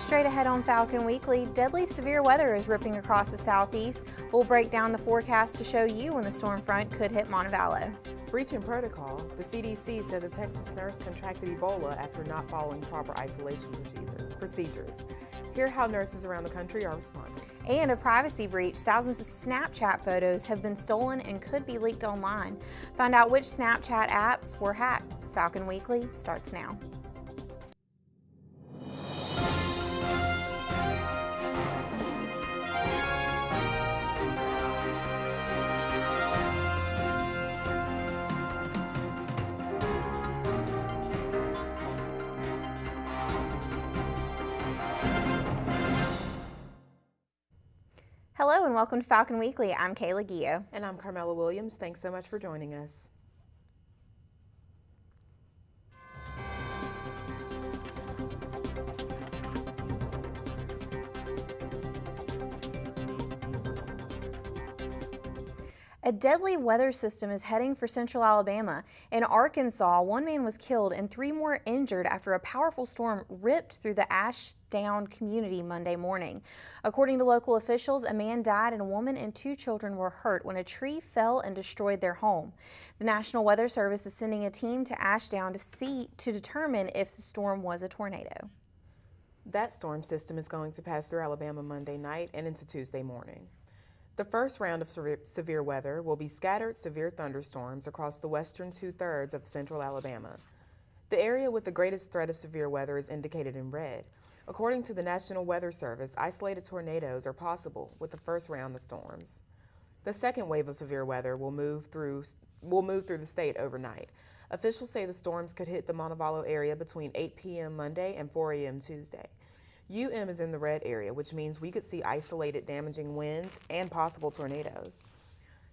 Straight ahead on Falcon Weekly, deadly severe weather is ripping across the southeast. We'll break down the forecast to show you when the storm front could hit Montevallo. Breaching protocol, the CDC says a Texas nurse contracted Ebola after not following proper isolation procedures. Hear how nurses around the country are responding. And a privacy breach. Thousands of Snapchat photos have been stolen and could be leaked online. Find out which Snapchat apps were hacked. Falcon Weekly starts now. Hello and welcome to Falcon Weekly. I'm Kayla Gio. And I'm Carmela Williams. Thanks so much for joining us. A deadly weather system is heading for central Alabama. In Arkansas, one man was killed and 3 more injured after a powerful storm ripped through the Ashdown community Monday morning. According to local officials, a man died and a woman and 2 children were hurt when a tree fell and destroyed their home. The National Weather Service is sending a team to Ashdown to determine if the storm was a tornado. That storm system is going to pass through Alabama Monday night and into Tuesday morning. The first round of severe weather will be scattered severe thunderstorms across the western 2/3 of central Alabama. The area with the greatest threat of severe weather is indicated in red. According to the National Weather Service, isolated tornadoes are possible with the first round of storms. The second wave of severe weather will move through the state overnight. Officials say the storms could hit the Montevallo area between 8 p.m. Monday and 4 a.m. Tuesday. UM is in the red area, which means we could see isolated damaging winds and possible tornadoes.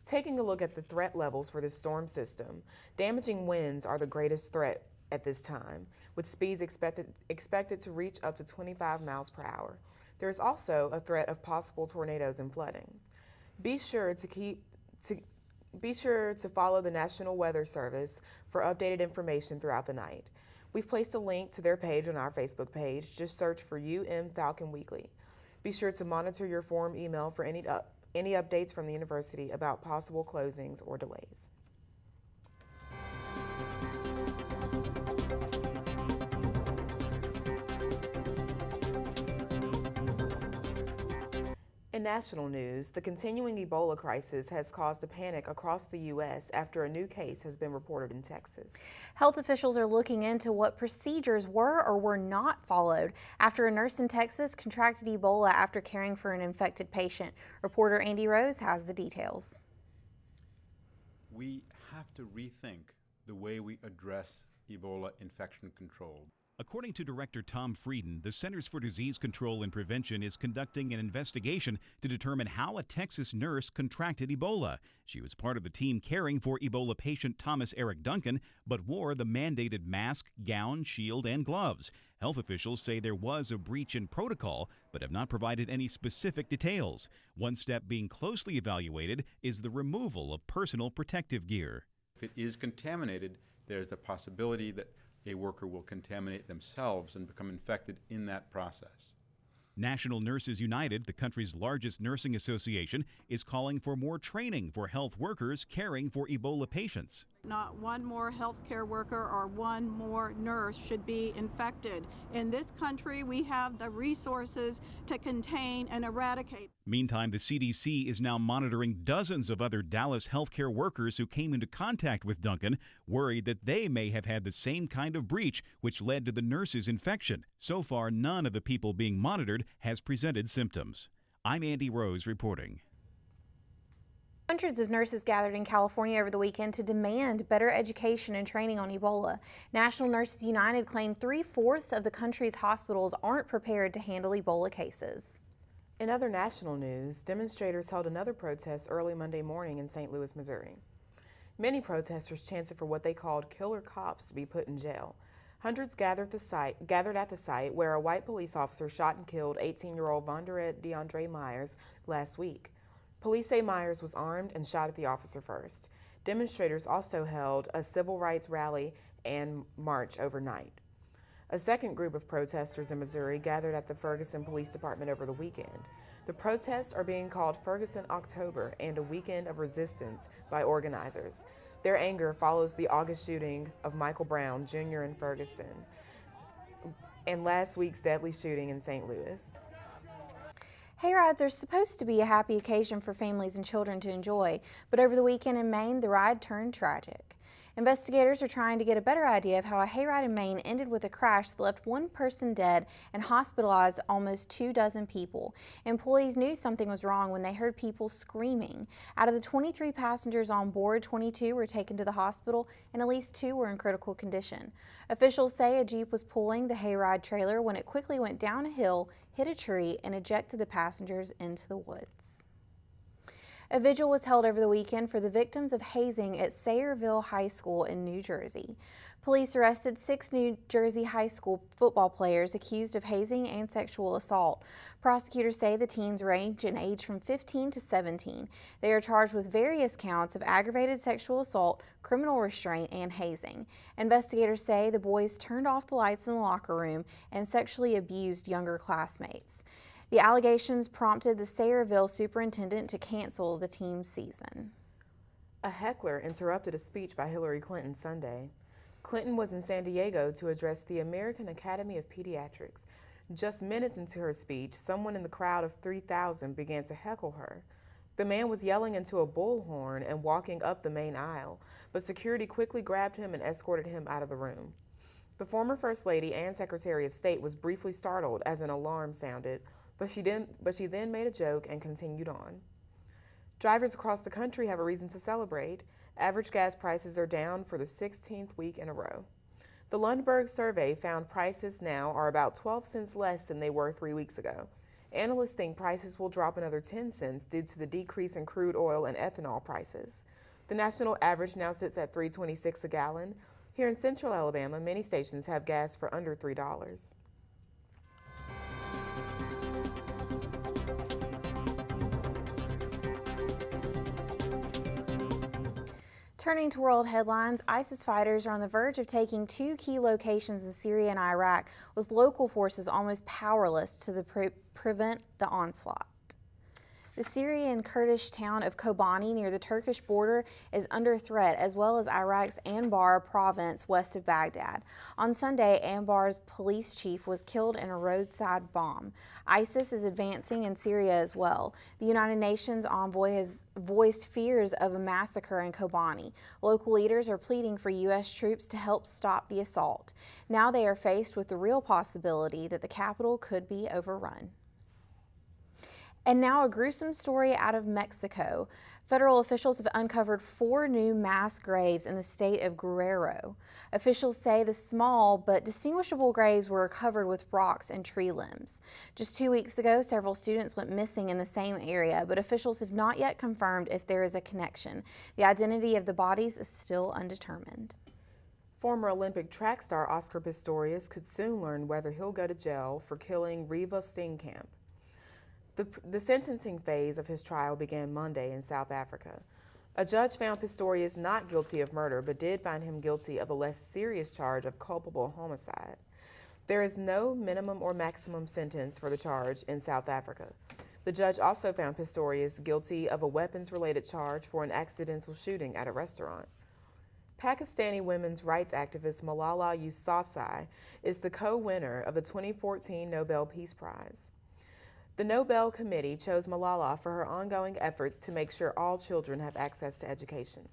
Taking a look at the threat levels for this storm system, damaging winds are the greatest threat at this time, with speeds expected to reach up to 25 miles per hour. There is also a threat of possible tornadoes and flooding. Be sure to follow the National Weather Service for updated information throughout the night. We've placed a link to their page on our Facebook page. Just search for UM Falcon Weekly. Be sure to monitor your forum email for any updates from the university about possible closings or delays. In national news, the continuing Ebola crisis has caused a panic across the U.S. after a new case has been reported in Texas. Health officials are looking into what procedures were or were not followed after a nurse in Texas contracted Ebola after caring for an infected patient. Reporter Andy Rose has the details. We have to rethink the way we address Ebola infection control. According to Director Tom Frieden, the Centers for Disease Control and Prevention is conducting an investigation to determine how a Texas nurse contracted Ebola. She was part of the team caring for Ebola patient Thomas Eric Duncan, but wore the mandated mask, gown, shield, and gloves. Health officials say there was a breach in protocol, but have not provided any specific details. One step being closely evaluated is the removal of personal protective gear. If it is contaminated, there's the possibility that a worker will contaminate themselves and become infected in that process. National Nurses United, the country's largest nursing association, is calling for more training for health workers caring for Ebola patients. Not one more healthcare worker or one more nurse should be infected. In this country, we have the resources to contain and eradicate. Meantime, the CDC is now monitoring dozens of other Dallas healthcare workers who came into contact with Duncan, worried that they may have had the same kind of breach which led to the nurse's infection. So far, none of the people being monitored has presented symptoms. I'm Andy Rose reporting. Hundreds of nurses gathered in California over the weekend to demand better education and training on Ebola. National Nurses United claimed 3/4 of the country's hospitals aren't prepared to handle Ebola cases. In other national news, demonstrators held another protest early Monday morning in St. Louis, Missouri. Many protesters chanted for what they called killer cops to be put in jail. Hundreds gathered at the site where a white police officer shot and killed 18-year-old Vonderette DeAndre Myers last week. Police say Myers was armed and shot at the officer first. Demonstrators also held a civil rights rally and march overnight. A second group of protesters in Missouri gathered at the Ferguson Police Department over the weekend. The protests are being called Ferguson October and a weekend of resistance by organizers. Their anger follows the August shooting of Michael Brown Jr. in Ferguson and last week's deadly shooting in St. Louis. Hayrides are supposed to be a happy occasion for families and children to enjoy, but over the weekend in Maine, the ride turned tragic. Investigators are trying to get a better idea of how a hayride in Maine ended with a crash that left one person dead and hospitalized almost 24 people. Employees knew something was wrong when they heard people screaming. Out of the 23 passengers on board, 22 were taken to the hospital and at least 2 were in critical condition. Officials say a Jeep was pulling the hayride trailer when it quickly went down a hill, hit a tree, and ejected the passengers into the woods. A vigil was held over the weekend for the victims of hazing at Sayreville High School in New Jersey. Police arrested 6 New Jersey high school football players accused of hazing and sexual assault. Prosecutors say the teens range in age from 15 to 17. They are charged with various counts of aggravated sexual assault, criminal restraint, and hazing. Investigators say the boys turned off the lights in the locker room and sexually abused younger classmates. The allegations prompted the Sayreville superintendent to cancel the team's season. A heckler interrupted a speech by Hillary Clinton Sunday. Clinton was in San Diego to address the American Academy of Pediatrics. Just minutes into her speech, someone in the crowd of 3,000 began to heckle her. The man was yelling into a bullhorn and walking up the main aisle, but security quickly grabbed him and escorted him out of the room. The former First Lady and Secretary of State was briefly startled as an alarm sounded, but she then made a joke and continued on. Drivers across the country have a reason to celebrate. Average gas prices are down for the 16th week in a row. The Lundberg survey found prices now are about 12 cents less than they were 3 weeks ago. Analysts think prices will drop another 10 cents due to the decrease in crude oil and ethanol prices. The national average now sits at $3.26 a gallon. Here in central Alabama, many stations have gas for under $3. Turning to world headlines, ISIS fighters are on the verge of taking 2 key locations in Syria and Iraq, with local forces almost powerless to prevent the onslaught. The Syrian Kurdish town of Kobani near the Turkish border is under threat, as well as Iraq's Anbar province west of Baghdad. On Sunday, Anbar's police chief was killed in a roadside bomb. ISIS is advancing in Syria as well. The United Nations envoy has voiced fears of a massacre in Kobani. Local leaders are pleading for U.S. troops to help stop the assault. Now they are faced with the real possibility that the capital could be overrun. And now a gruesome story out of Mexico. Federal officials have uncovered 4 new mass graves in the state of Guerrero. Officials say the small but distinguishable graves were covered with rocks and tree limbs. Just 2 weeks ago, several students went missing in the same area, but officials have not yet confirmed if there is a connection. The identity of the bodies is still undetermined. Former Olympic track star Oscar Pistorius could soon learn whether he'll go to jail for killing Reva Steenkamp. The sentencing phase of his trial began Monday in South Africa. A judge found Pistorius not guilty of murder, but did find him guilty of a less serious charge of culpable homicide. There is no minimum or maximum sentence for the charge in South Africa. The judge also found Pistorius guilty of a weapons-related charge for an accidental shooting at a restaurant. Pakistani women's rights activist Malala Yousafzai is the co-winner of the 2014 Nobel Peace Prize. The Nobel Committee chose Malala for her ongoing efforts to make sure all children have access to education.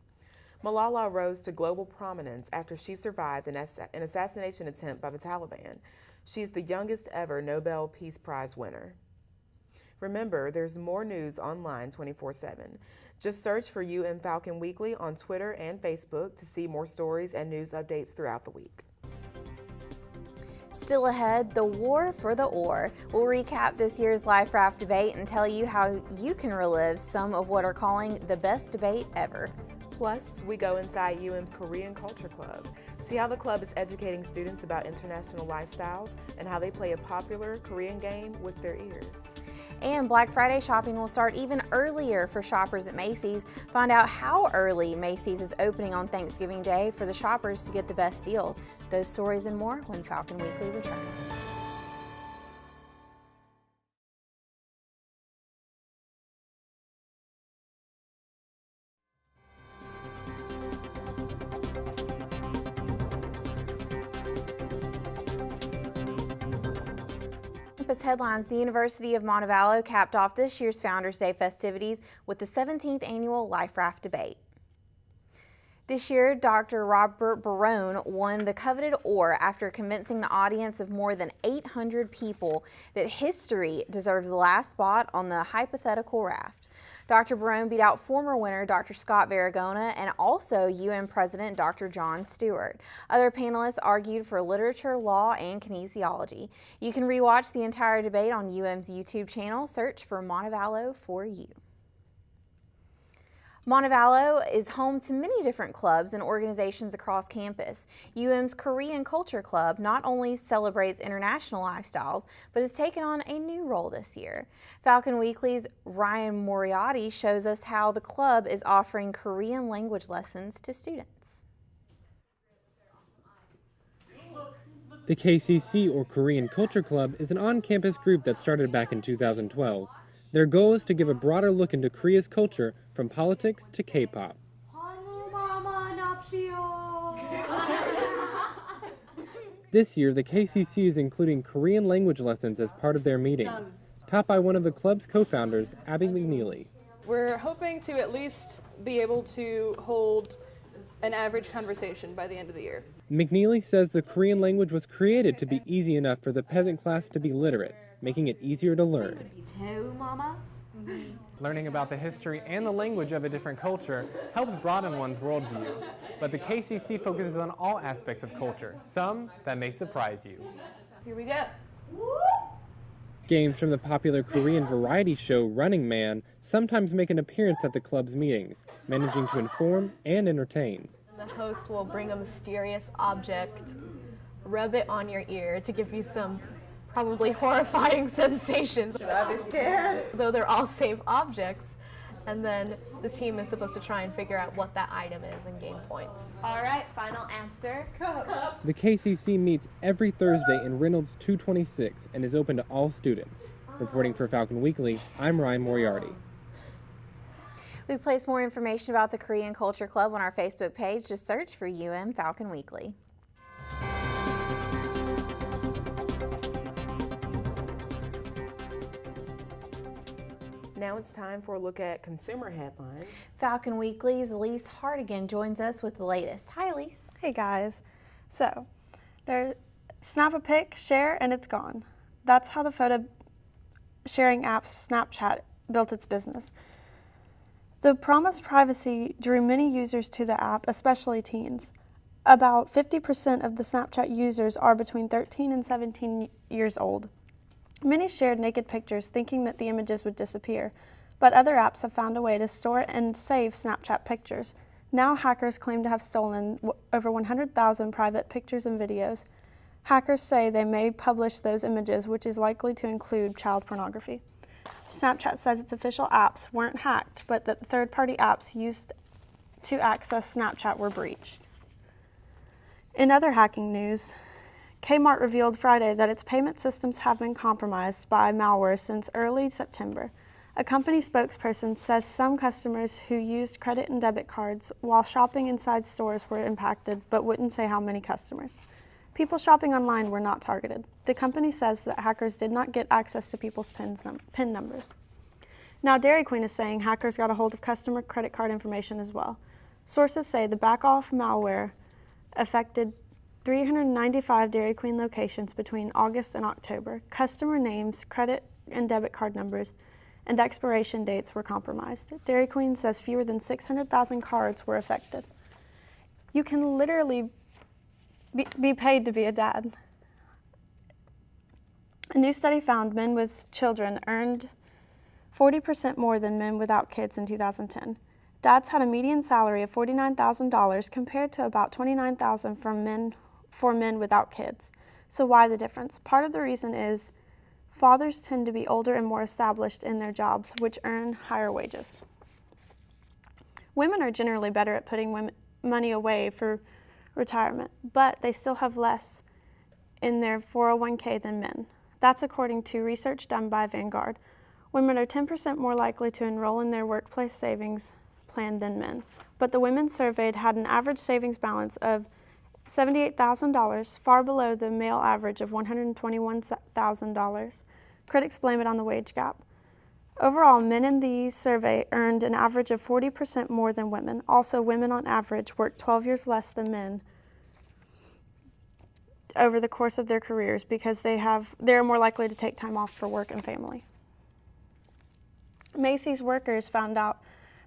Malala rose to global prominence after she survived an assassination attempt by the Taliban. She is the youngest ever Nobel Peace Prize winner. Remember, there's more news online 24/7. Just search for Falcon Weekly on Twitter and Facebook to see more stories and news updates throughout the week. Still ahead, the war for the oar. We'll recap this year's Life Raft debate and tell you how you can relive some of what are calling the best debate ever. Plus, we go inside UM's Korean Culture Club, see how the club is educating students about international lifestyles and how they play a popular Korean game with their ears. And Black Friday shopping will start even earlier for shoppers at Macy's. Find out how early Macy's is opening on Thanksgiving Day for the shoppers to get the best deals. Those stories and more when Falcon Weekly returns. Campus headlines: the University of Montevallo capped off this year's Founders Day festivities with the 17th annual Life Raft debate. This year, Dr. Robert Barone won the coveted oar after convincing the audience of more than 800 people that history deserves the last spot on the hypothetical raft. Dr. Barone beat out former winner Dr. Scott Varagona and also UN President Dr. Jon Stewart. Other panelists argued for literature, law, and kinesiology. You can rewatch the entire debate on UM's YouTube channel. Search for Montevallo for You. Montevallo is home to many different clubs and organizations across campus. UM's Korean Culture Club not only celebrates international lifestyles, but has taken on a new role this year. Falcon Weekly's Ryan Moriarty shows us how the club is offering Korean language lessons to students. The KCC, or Korean Culture Club, is an on-campus group that started back in 2012. Their goal is to give a broader look into Korea's culture, from politics to K-pop. This year, the KCC is including Korean language lessons as part of their meetings, taught by one of the club's co-founders, Abby McNeely. We're hoping to at least be able to hold an average conversation by the end of the year. McNeely says the Korean language was created to be easy enough for the peasant class to be literate, making it easier to learn. Learning about the history and the language of a different culture helps broaden one's worldview, but the KCC focuses on all aspects of culture, some that may surprise you. Here we go. Games from the popular Korean variety show Running Man sometimes make an appearance at the club's meetings, managing to inform and entertain. The host will bring a mysterious object, rub it on your ear to give you some probably horrifying sensations. Should I be scared? Though they're all safe objects, and then the team is supposed to try and figure out what that item is and gain points. All right, final answer. Cup. The KCC meets every Thursday in Reynolds 226 and is open to all students. Reporting for Falcon Weekly, I'm Ryan Moriarty. We've placed more information about the Korean Culture Club on our Facebook page. Just search for Falcon Weekly. Now it's time for a look at consumer headlines. Falcon Weekly's Elise Hardigan joins us with the latest. Hi, Elise. Hey, guys. So, snap a pic, share, and it's gone. That's how the photo sharing app Snapchat built its business. The promised privacy drew many users to the app, especially teens. About 50% of the Snapchat users are between 13 and 17 years old. Many shared naked pictures thinking that the images would disappear, but other apps have found a way to store and save Snapchat pictures. Now hackers claim to have stolen over 100,000 private pictures and videos. Hackers say they may publish those images, which is likely to include child pornography. Snapchat says its official apps weren't hacked, but that the third-party apps used to access Snapchat were breached. In other hacking news, Kmart revealed Friday that its payment systems have been compromised by malware since early September. A company spokesperson says some customers who used credit and debit cards while shopping inside stores were impacted, but wouldn't say how many customers. People shopping online were not targeted. The company says that hackers did not get access to people's PIN numbers. Now Dairy Queen is saying hackers got a hold of customer credit card information as well. Sources say the back-off malware affected 395 Dairy Queen locations between August and October. Customer names, credit and debit card numbers, and expiration dates were compromised. Dairy Queen says fewer than 600,000 cards were affected. You can literally be paid to be a dad. A new study found men with children earned 40% more than men without kids in 2010. Dads had a median salary of $49,000 compared to about $29,000 for men without kids. So why the difference? Part of the reason is Fathers tend to be older and more established in their jobs, which earn higher wages. Women are generally better at putting money away for retirement, but they still have less in their 401k than men. That's according to research done by Vanguard. Women are 10% more likely to enroll in their workplace savings plan than men, but the women surveyed had an average savings balance of $78,000, far below the male average of $121,000. Critics blame it on the wage gap. Overall, men in the survey earned an average of 40% more than women. Also, women on average work 12 years less than men over the course of their careers because they're more likely to take time off for work and family. Macy's workers found out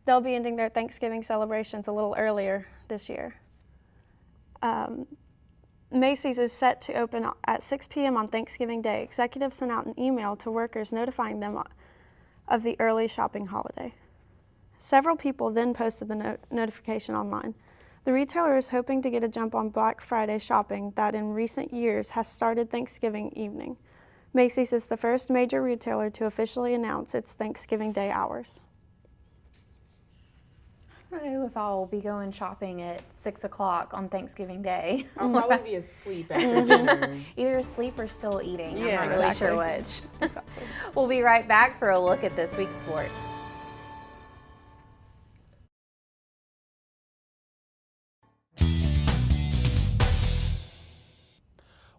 they'll be ending their Thanksgiving celebrations a little earlier this year. Macy's is set to open at 6 p.m. on Thanksgiving Day. Executives sent out an email to workers notifying them of the early shopping holiday. Several people then posted the notification online. The retailer is hoping to get a jump on Black Friday shopping that in recent years has started Thanksgiving evening. Macy's is the first major retailer to officially announce its Thanksgiving Day hours. I don't know if I'll be going shopping at 6 o'clock on Thanksgiving Day. I'll probably be asleep after dinner. Either asleep or still eating. Yeah, I'm not really sure which. We'll be right back for a look at this week's sports.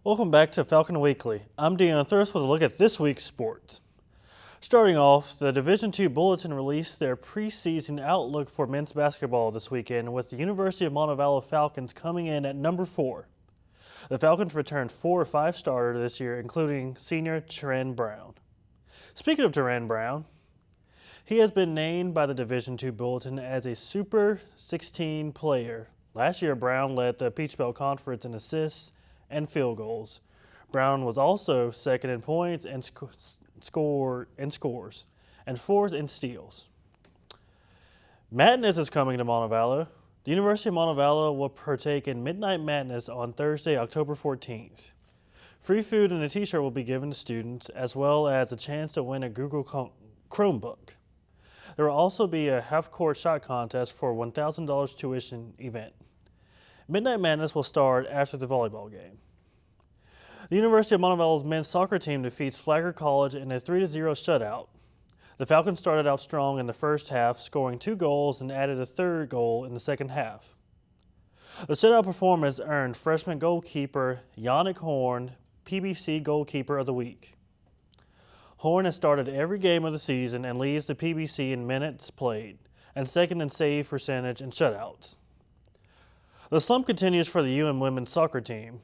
Welcome back to Falcon Weekly. I'm Deon Thirst with a look at this week's sports. Starting off, the Division II Bulletin released their preseason outlook for men's basketball this weekend, with the University of Montevallo Falcons coming in at number 4. The Falcons returned 4 or 5 starters this year, including senior Teran Brown. Speaking of Teran Brown, he has been named by the Division II Bulletin as a Super 16 player. Last year, Brown led the Peach Belt Conference in assists and field goals. Brown was also second in points and scores, and fourth in steals. Madness is coming to Montevallo. The University of Montevallo will partake in Midnight Madness on Thursday, October 14th. Free food and a t-shirt will be given to students, as well as a chance to win a Google Chromebook. There will also be a half-court shot contest for a $1,000 tuition event. Midnight Madness will start after the volleyball game. The University of Montevallo's men's soccer team defeats Flagler College in a 3-0 shutout. The Falcons started out strong in the first half, scoring 2 goals and added a third goal in the second half. The shutout performance earned freshman goalkeeper Yannick Horn PBC Goalkeeper of the Week. Horn has started every game of the season and leads the PBC in minutes played, and second in save percentage and shutouts. The slump continues for the UM women's soccer team.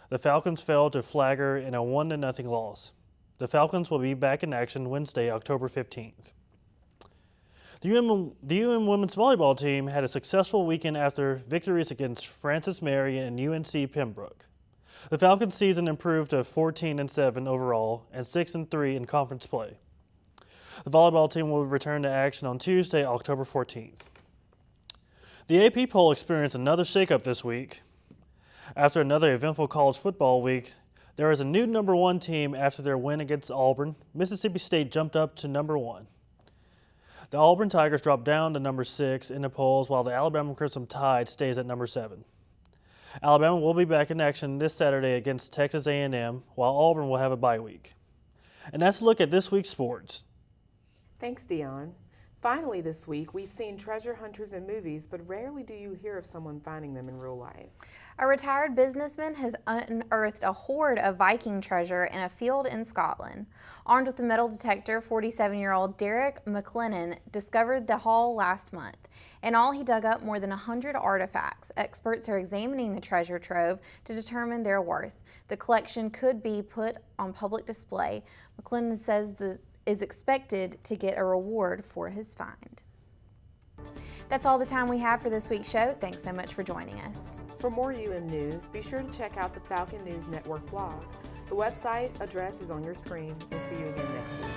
The Falcons fell to Flagler in a 1-0 loss. The Falcons will be back in action Wednesday, October 15th. The UM women's volleyball team had a successful weekend after victories against Francis Mary and UNC Pembroke. The Falcons' season improved to 14-7 overall and 6-3 in conference play. The volleyball team will return to action on Tuesday, October 14th. The AP poll experienced another shakeup this week. After another eventful college football week, there is a new number 1 team after their win against Auburn. Mississippi State jumped up to number 1. The Auburn Tigers dropped down to number 6 in the polls, while the Alabama Crimson Tide stays at number 7. Alabama will be back in action this Saturday against Texas A&M, while Auburn will have a bye week. And that's a look at this week's sports. Thanks, Deon. Finally this week, we've seen treasure hunters in movies, but rarely do you hear of someone finding them in real life. A retired businessman has unearthed a hoard of Viking treasure in a field in Scotland. Armed with a metal detector, 47-year-old Derek McLennan discovered the haul last month. In all, he dug up more than 100 artifacts. Experts are examining the treasure trove to determine their worth. The collection could be put on public display. McLennan says is expected to get a reward for his find. That's all the time we have for this week's show. Thanks so much for joining us. For more UM news, be sure to check out the Falcon News Network blog. The website address is on your screen. We'll see you again next week.